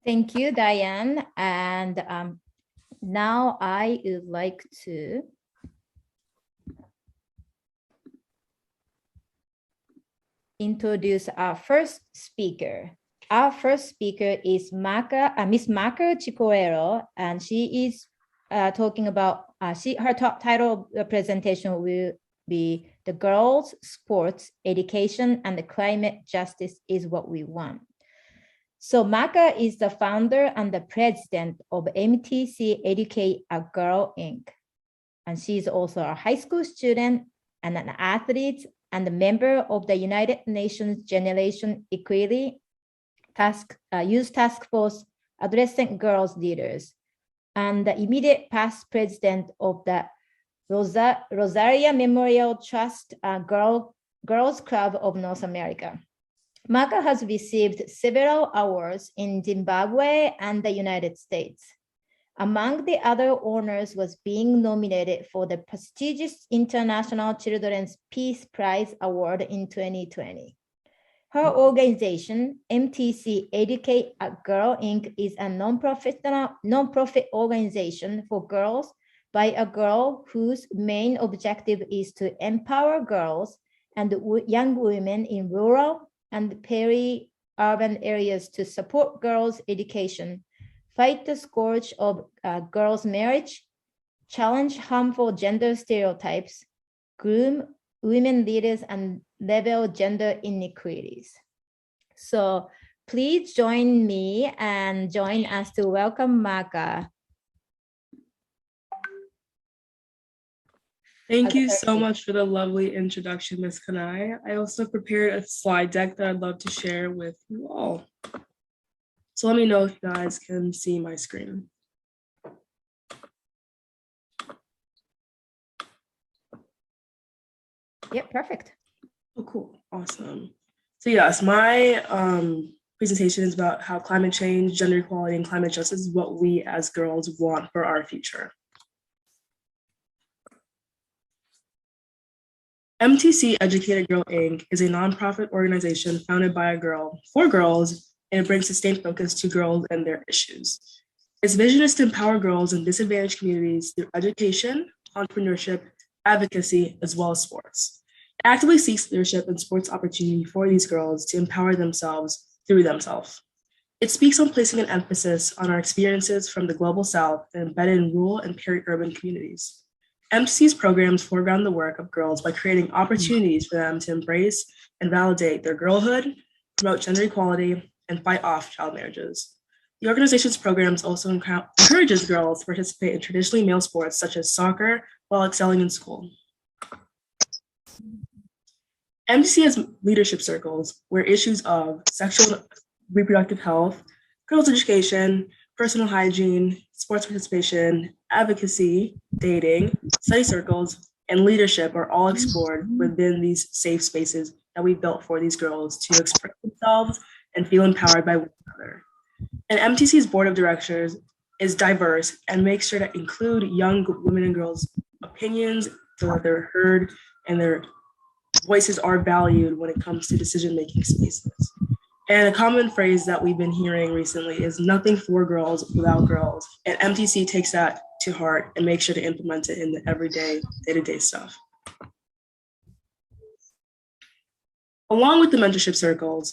Thank you, Diane. And now I would like to introduce our first speaker. Our first speaker is Maka, Miss Maka Chikowero, and she is talking about, her top title of the presentation will be The Girls, Sports, Education, and the Climate Justice is What We Want. So Maka is the founder and the president of MTC Educate a Girl, Inc. And she's also a high school student and an athlete and a member of the United Nations Generation Equality Youth Task Force addressing girls leaders, and the immediate past president of the Rosaria Memorial Trust Girls Club of North America. Maka has received several awards in Zimbabwe and the United States. Among the other honors was being nominated for the prestigious International Children's Peace Prize Award in 2020. Her organization, MTC Educate a Girl, Inc., is a nonprofit organization for girls by a girl whose main objective is to empower girls and young women in rural and peri-urban areas to support girls' education, fight the scourge of girls' marriage, challenge harmful gender stereotypes, groom women leaders, and level gender inequalities. So please join me and join us to welcome Maka. Thank you so much for the lovely introduction, Ms. Kanai. I also prepared a slide deck that I'd love to share with you all. So let me know if you guys can see my screen. Yep, perfect. Oh, cool. Awesome. So yes, my presentation is about how climate change, gender equality, and climate justice is what we as girls want for our future. MTC Educate a Girl, Inc. is a nonprofit organization founded by a girl for girls, and it brings sustained focus to girls and their issues. Its vision is to empower girls in disadvantaged communities through education, entrepreneurship, advocacy, as well as sports. It actively seeks leadership and sports opportunity for these girls to empower themselves through themselves. It speaks on placing an emphasis on our experiences from the global South and embedded in rural and peri-urban communities. MTC's programs foreground the work of girls by creating opportunities for them to embrace and validate their girlhood, promote gender equality, and fight off child marriages. The organization's programs also encourages girls to participate in traditionally male sports such as soccer while excelling in school. MTC has leadership circles where issues of sexual and reproductive health, girls' education, personal hygiene, sports participation, advocacy, dating, study circles, and leadership are all explored within these safe spaces that we built for these girls to express themselves and feel empowered by one another. And MTC's board of directors is diverse and makes sure to include young women and girls' opinions so that they're heard and their voices are valued when it comes to decision-making spaces. And a common phrase that we've been hearing recently is nothing for girls without girls. And MTC takes that to heart and makes sure to implement it in the everyday, day-to-day stuff. Along with the mentorship circles,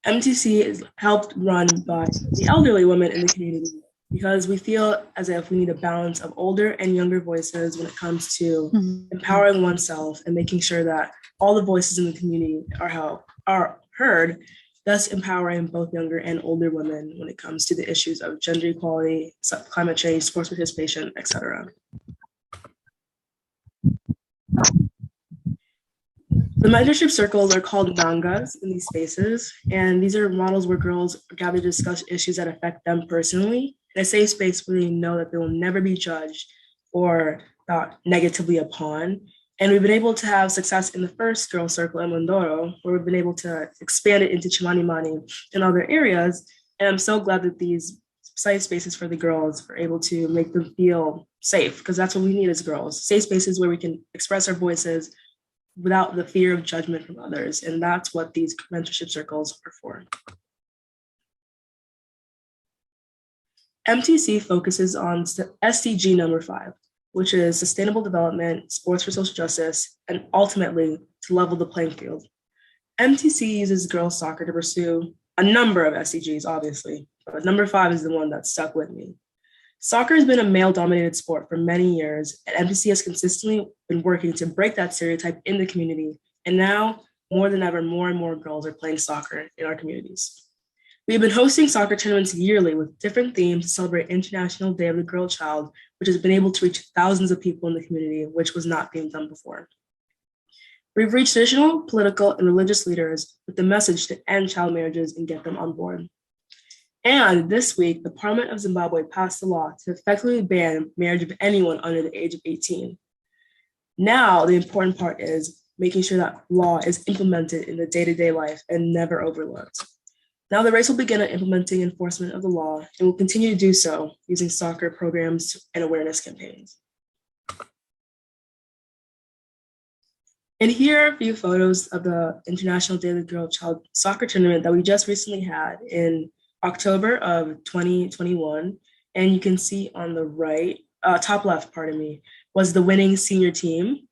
MTC is helped run by the elderly women in the community because we feel as if we need a balance of older and younger voices when it comes to empowering oneself and making sure that all the voices in the community are heard, thus empowering both younger and older women when it comes to the issues of gender equality, climate change, sports participation, etc. The mentorship circles are called mangas in these spaces, and these are models where girls gather to discuss issues that affect them personally in a safe space where they know that they will never be judged or thought negatively upon. And we've been able to have success in the first girl circle in Mindoro, where we've been able to expand it into Chimanimani and other areas. And I'm so glad that these safe spaces for the girls are able to make them feel safe, because that's what we need as girls, safe spaces where we can express our voices without the fear of judgment from others. And that's what these mentorship circles are for. MTC focuses on SDG number 5, which is sustainable development, sports for social justice, and ultimately to level the playing field. MTC uses girls soccer to pursue a number of SDGs, obviously, but number 5 is the one that stuck with me. Soccer has been a male-dominated sport for many years, and MTC has consistently been working to break that stereotype in the community. And now, more than ever, more and more girls are playing soccer in our communities. We've been hosting soccer tournaments yearly with different themes to celebrate International Day of the Girl Child, which has been able to reach thousands of people in the community, which was not being done before. We've reached traditional, political, and religious leaders with the message to end child marriages and get them on board. And this week, the Parliament of Zimbabwe passed a law to effectively ban marriage of anyone under the age of 18. Now, the important part is making sure that law is implemented in the day-to-day life and never overlooked. Now the race will begin implementing enforcement of the law and will continue to do so using soccer programs and awareness campaigns. And here are a few photos of the International Day of the Girl Child soccer tournament that we just recently had in October of 2021. And you can see on the right, top left, pardon me, was the winning senior team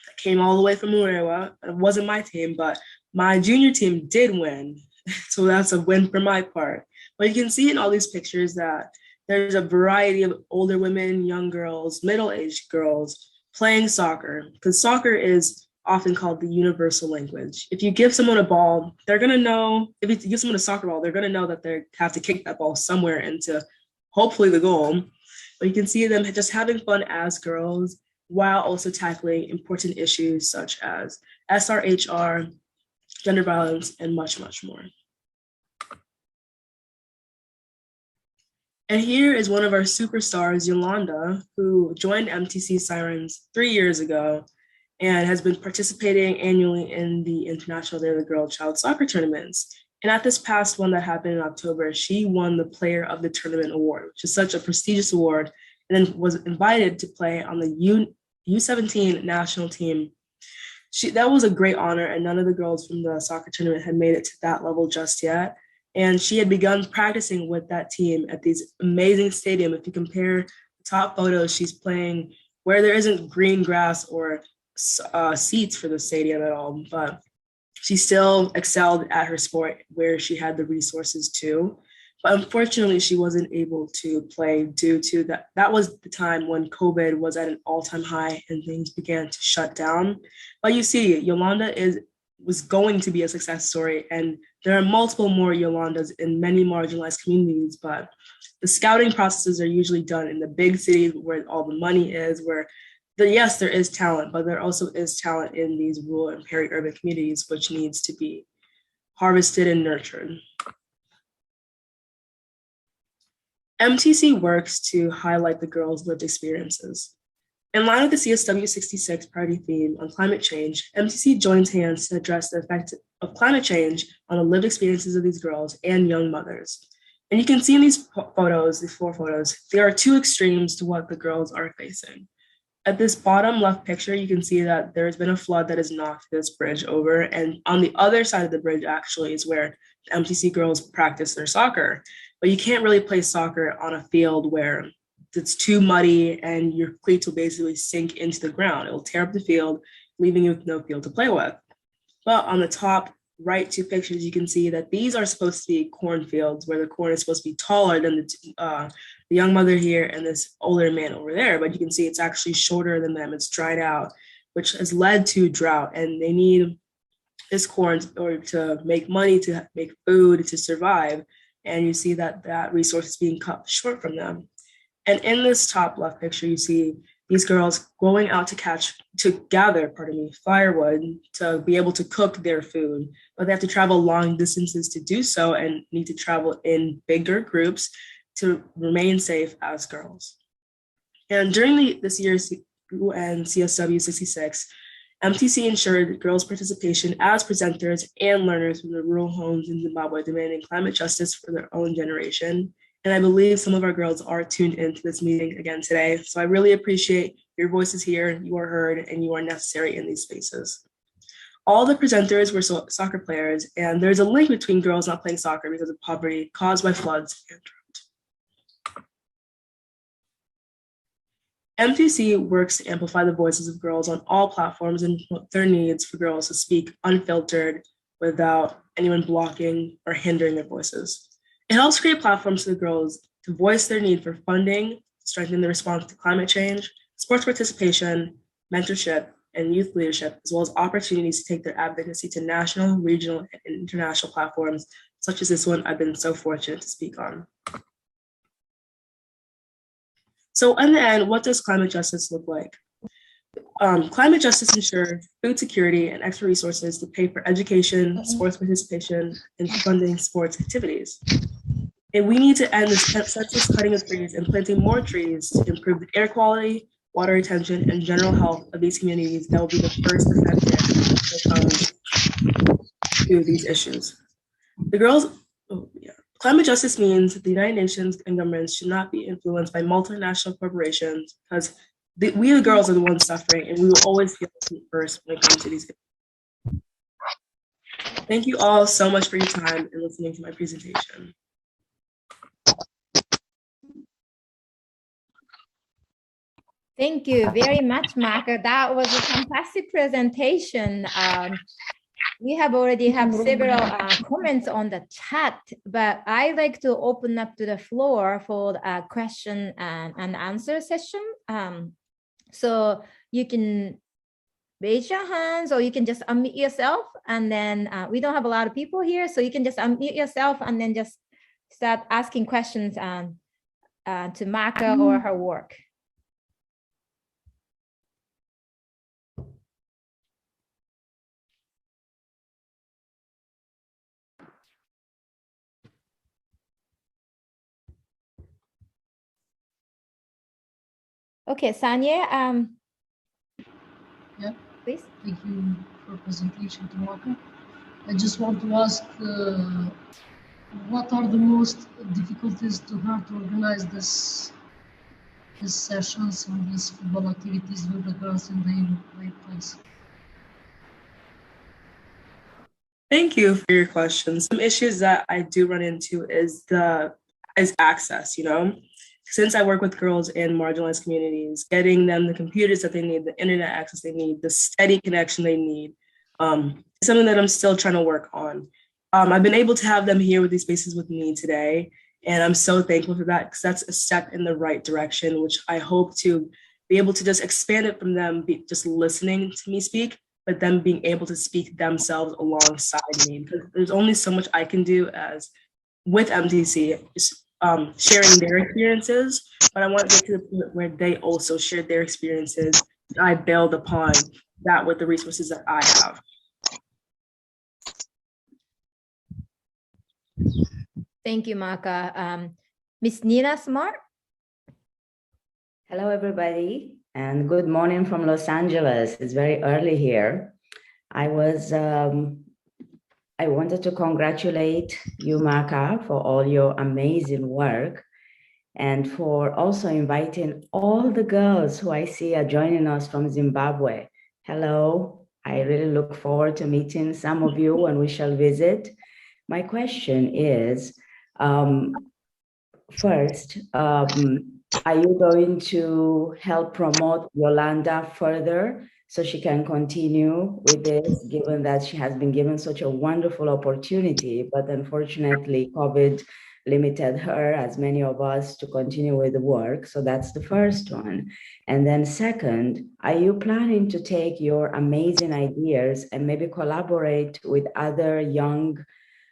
that came all the way from Urewa. It wasn't my team, but my junior team did win. So that's a win for my part. But you can see in all these pictures that there's a variety of older women, young girls, middle-aged girls playing soccer, because soccer is often called the universal language. If you give someone a ball, they're gonna know, if you give someone a soccer ball, they're gonna know that they have to kick that ball somewhere into hopefully the goal. But you can see them just having fun as girls while also tackling important issues such as SRHR, gender violence, and much, much more. And here is one of our superstars, Yolanda, who joined MTC Sirens 3 years ago and has been participating annually in the International Day of the Girl Child soccer tournaments. And at this past one that happened in October, she won the Player of the Tournament award, which is such a prestigious award, and then was invited to play on the U17 national team. That was a great honor, and none of the girls from the soccer tournament had made it to that level just yet. And she had begun practicing with that team at these amazing stadium. If you compare the top photos, she's playing where there isn't green grass or seats for the stadium at all, but she still excelled at her sport where she had the resources to. But unfortunately, she wasn't able to play due to that. That was the time when COVID was at an all-time high and things began to shut down. But you see, Yolanda was going to be a success story, and there are multiple more Yolandas in many marginalized communities, but the scouting processes are usually done in the big cities where all the money is, where yes, there is talent, but there also is talent in these rural and peri-urban communities, which needs to be harvested and nurtured. MTC works to highlight the girls' lived experiences. In line with the CSW 66 priority theme on climate change, MTC joins hands to address the effect of climate change on the lived experiences of these girls and young mothers. And you can see in these photos, these 4 photos, there are 2 extremes to what the girls are facing. At this bottom left picture, you can see that there's been a flood that has knocked this bridge over. And on the other side of the bridge actually is where the MTC girls practice their soccer. But you can't really play soccer on a field where it's too muddy and your cleats will basically sink into the ground. It will tear up the field, leaving you with no field to play with. But on the top right 2 pictures, you can see that these are supposed to be cornfields where the corn is supposed to be taller than the young mother here and this older man over there. But you can see it's actually shorter than them. It's dried out, which has led to drought. And they need this corn in order to make money, to make food, to survive. And you see that that resource is being cut short from them. And in this top left picture, you see these girls going out to gather firewood to be able to cook their food, but they have to travel long distances to do so and need to travel in bigger groups to remain safe as girls. And during this year's UN CSW 66, MTC ensured girls' participation as presenters and learners from the rural homes in Zimbabwe demanding climate justice for their own generation. And I believe some of our girls are tuned into this meeting again today. So I really appreciate your voices here. You are heard and you are necessary in these spaces. All the presenters were soccer players, and there's a link between girls not playing soccer because of poverty caused by floods and drought. MTC works to amplify the voices of girls on all platforms and their needs for girls to speak unfiltered without anyone blocking or hindering their voices. It helps create platforms for the girls to voice their need for funding, strengthen the response to climate change, sports participation, mentorship, and youth leadership, as well as opportunities to take their advocacy to national, regional, and international platforms, such as this one I've been so fortunate to speak on. So in the end, what does climate justice look like? Climate justice ensures food security and extra resources to pay for education, sports participation, and funding sports activities. And we need to end this senseless cutting of trees and planting more trees to improve the air quality, water retention, and general health of these communities that will be the first affected when it comes to these issues. Climate justice means that the United Nations and governments should not be influenced by multinational corporations, because we the girls are the ones suffering, and we will always feel first when it comes to these issues. Thank you all so much for your time and listening to my presentation. Thank you very much, Maka. That was a fantastic presentation. We already have several comments on the chat, but I like to open up to the floor for a question and answer session. So you can raise your hands, or you can just unmute yourself, and then we don't have a lot of people here, so you can just unmute yourself and then just start asking questions to Maka or her work. Okay, Sanya, yeah, please. Thank you for presentation to Maka. I just want to ask, what are the most difficulties to her to organize these sessions and these football activities with the girls in the place? Thank you for your question. Some issues that I do run into is access, Since I work with girls in marginalized communities, getting them the computers that they need, the internet access they need, the steady connection they need, is something that I'm still trying to work on. I've been able to have them here with these spaces with me today, and I'm so thankful for that, because that's a step in the right direction, which I hope to be able to just expand it from them just listening to me speak, but them being able to speak themselves alongside me, because there's only so much I can do as with MTC, sharing their experiences, but I want to get to the point where they also share their experiences. I build upon that with the resources that I have. Thank you, Maka. Miss Nina Smart. Hello, everybody, and good morning from Los Angeles. It's very early here. I wanted to congratulate you, Maka, for all your amazing work, and for also inviting all the girls who I see are joining us from Zimbabwe. Hello, I really look forward to meeting some of you when we shall visit. My question is, first, are you going to help promote Yolanda further so she can continue with this, given that she has been given such a wonderful opportunity, but unfortunately COVID limited her, as many of us, to continue with the work? So that's the first one. And then second, are you planning to take your amazing ideas and maybe collaborate with other young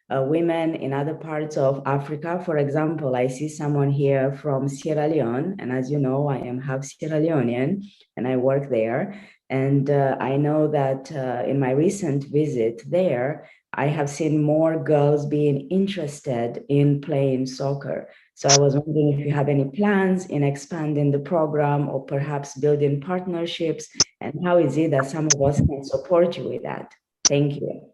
women in other parts of Africa? For example, I see someone here from Sierra Leone, and as you know, I am half Sierra Leonean, and I work there. And I know that in my recent visit there, I have seen more girls being interested in playing soccer. So I was wondering if you have any plans in expanding the program or perhaps building partnerships, and how is it that some of us can support you with that? Thank you.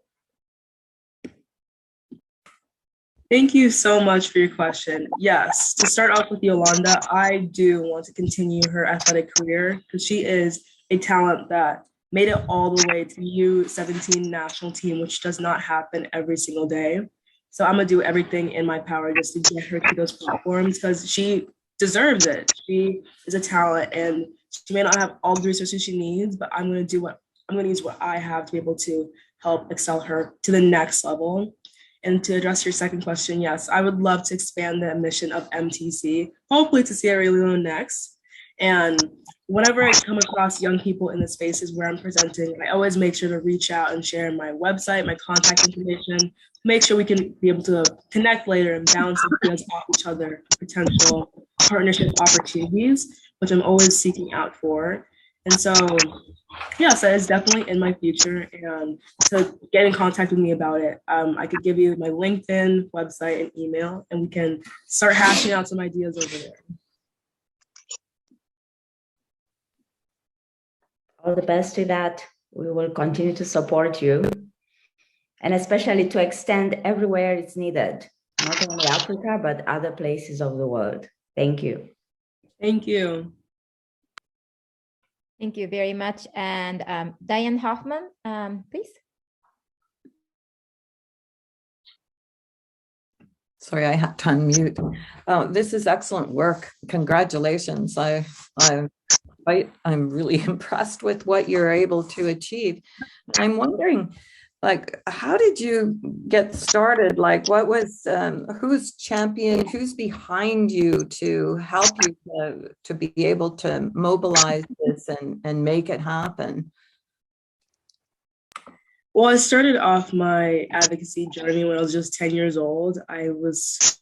Thank you so much for your question. Yes, to start off with Yolanda, I do want to continue her athletic career, because she is a talent that made it all the way to the U17 national team, which does not happen every single day. So I'm gonna do everything in my power just to get her to those platforms, because she deserves it. She is a talent, and She may not have all the resources she needs, but I'm going to use what I have to be able to help excel her to the next level. And to address your second question, yes, I would love to expand the mission of MTC, hopefully to Sierra Leone next. And whenever I come across young people in the spaces where I'm presenting, I always make sure to reach out and share my website, my contact information, make sure we can be able to connect later and bounce ideas off each other, potential partnership opportunities, which I'm always seeking out for. And so, yes, that is definitely in my future. And to get in contact with me about it, I could give you my LinkedIn, website, and email, and we can start hashing out some ideas over there. All the best to that. We will continue to support you, and especially to extend everywhere it's needed, not only Africa, but other places of the world. Thank you. Thank you. Thank you very much. And Diane Hoffman, please. Sorry, I had to unmute. Oh, this is excellent work. Congratulations. I'm really impressed with what you're able to achieve. I'm wondering, like, how did you get started? Like, what was, who's behind you to help you to be able to mobilize this and make it happen? Well, I started off my advocacy journey when I was just 10 years old. I was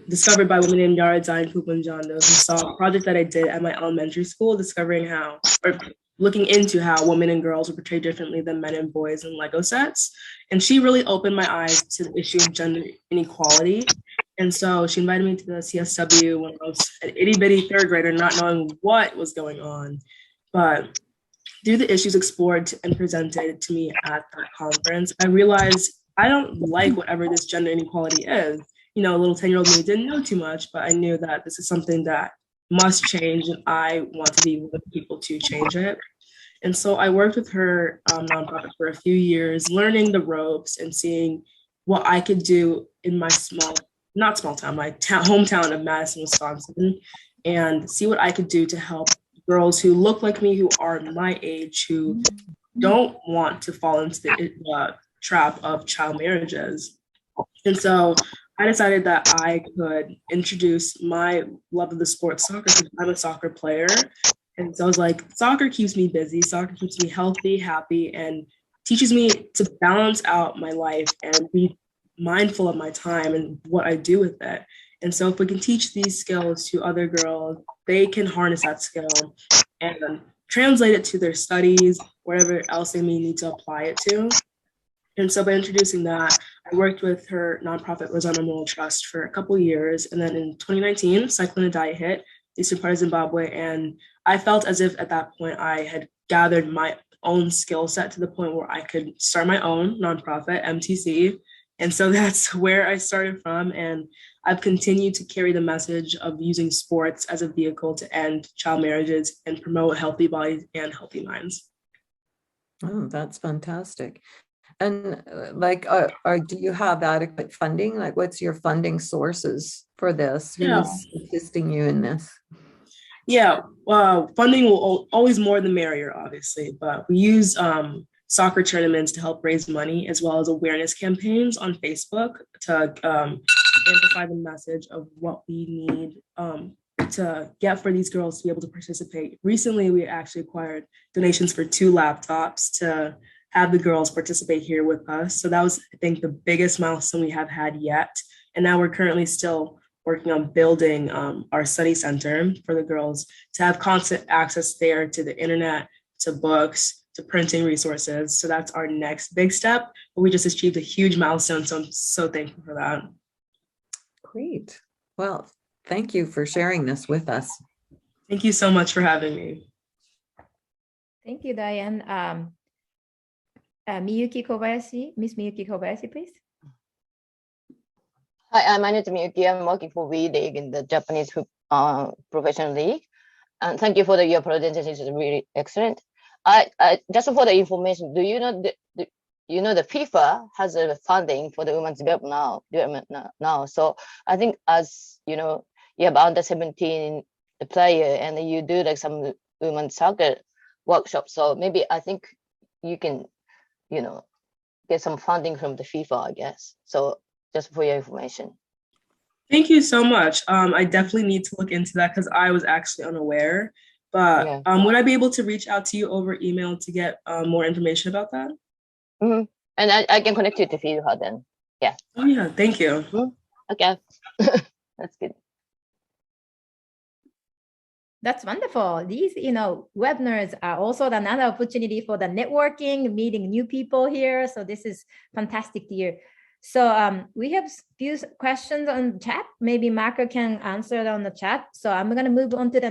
discovered by women named Yara Zain Pupunjando, who saw a project that I did at my elementary school, looking into how women and girls were portrayed differently than men and boys in Lego sets. And she really opened my eyes to the issue of gender inequality. And so she invited me to the CSW when I was an itty bitty third grader, not knowing what was going on. But through the issues explored and presented to me at that conference, I realized I don't like whatever this gender inequality is. You know, a little 10-year-old me didn't know too much, but I knew that this is something that must change, and I want to be with people to change it. And so I worked with her nonprofit for a few years, learning the ropes and seeing what I could do in my hometown of Madison, Wisconsin, and see what I could do to help girls who look like me, who are my age, who don't want to fall into the trap of child marriages. And so I decided that I could introduce my love of the sport soccer, because I'm a soccer player. And so I was like, soccer keeps me busy, soccer keeps me healthy, happy, and teaches me to balance out my life and be mindful of my time and what I do with it. And so if we can teach these skills to other girls, they can harness that skill and translate it to their studies, wherever else they may need to apply it to. And so by introducing that, I worked with her nonprofit Rosanna Memorial Trust for a couple of years. And then in 2019, Cyclone Idai hit the eastern part of Zimbabwe. And I felt as if at that point I had gathered my own skill set to the point where I could start my own nonprofit, MTC. And so that's where I started from. And I've continued to carry the message of using sports as a vehicle to end child marriages and promote healthy bodies and healthy minds. Oh, that's fantastic. And do you have adequate funding? Like, what's your funding sources for this? Yeah. Who's assisting you in this? Yeah, funding will always more the merrier, obviously, but we use soccer tournaments to help raise money, as well as awareness campaigns on Facebook to amplify the message of what we need to get for these girls to be able to participate. Recently, we actually acquired donations for 2 laptops to have the girls participate here with us. So that was, I think, the biggest milestone we have had yet. And now we're currently still working on building our study center for the girls to have constant access there to the internet, to books, to printing resources. So that's our next big step. But we just achieved a huge milestone. So I'm so thankful for that. Great. Well, thank you for sharing this with us. Thank you so much for having me. Thank you, Diane. Miyuki Kobayashi, Miss Miyuki Kobayashi, please. Hi, my name is Miyuki. I'm working for V-League in the Japanese professional league. And thank you for your presentation. It's really excellent. I just for the information, do you know the FIFA has a funding for the women's development now. So I think, as you know, you have under 17 player and you do like some women's soccer workshop. So maybe I think you can, get some funding from the FIFA, I guess. So just for your information. Thank you so much. I definitely need to look into that because I was actually unaware. But Yeah. would I be able to reach out to you over email to get more information about that? Mm-hmm. And I can connect you to FIFA then. Yeah. Oh yeah, thank you. Okay. That's good. That's wonderful. These, webinars are also another opportunity for the networking, meeting new people here. So this is fantastic to hear. So we have few questions on chat. Maybe Maka can answer it on the chat. So I'm going to move on to the